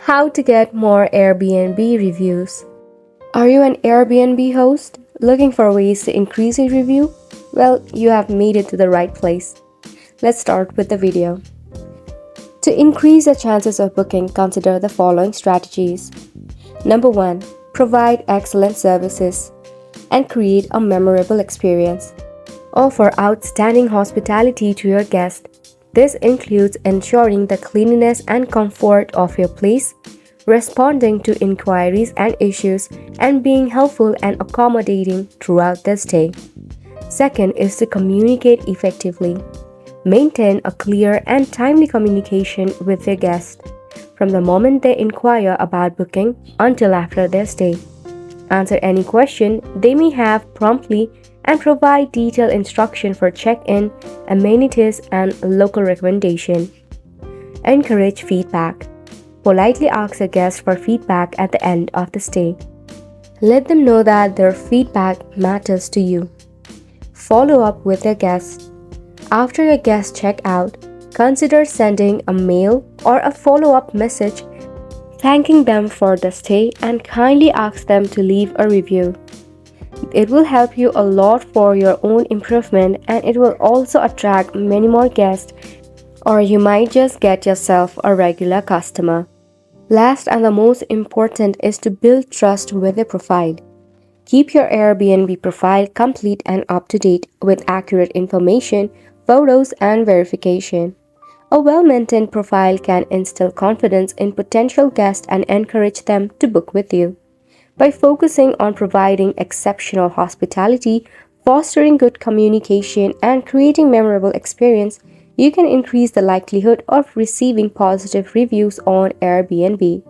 How to get more Airbnb reviews. Are you an Airbnb host looking for ways to increase your review? Well, you have made it to the right place. Let's start with the video. To increase the chances of booking, consider the following strategies. Number 1. Provide excellent services and create a memorable experience. Offer outstanding hospitality to your guests. This includes ensuring the cleanliness and comfort of your place, responding to inquiries and issues, and being helpful and accommodating throughout the stay. Second is to communicate effectively. Maintain a clear and timely communication with your guests from the moment they inquire about booking until after their stay. Answer any question they may have promptly and provide detailed instruction for check-in, amenities, and local recommendation. Encourage feedback. Politely ask a guest for feedback at the end of the stay. Let them know that their feedback matters to you. Follow up with your guests. After your guests check out, consider sending a mail or a follow-up message thanking them for the stay and kindly ask them to leave a review. It will help you a lot for your own improvement, and it will also attract many more guests, or you might just get yourself a regular customer. Last and the most important is to build trust with your profile. Keep your Airbnb profile complete and up to date with accurate information, photos, and verification. A well-maintained profile can instill confidence in potential guests and encourage them to book with you. By focusing on providing exceptional hospitality, fostering good communication, and creating memorable experience, you can increase the likelihood of receiving positive reviews on Airbnb.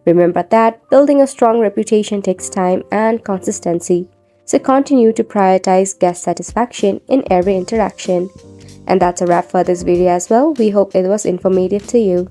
Remember that building a strong reputation takes time and consistency, so continue to prioritize guest satisfaction in every interaction. And that's a wrap for this video as well. We hope it was informative to you.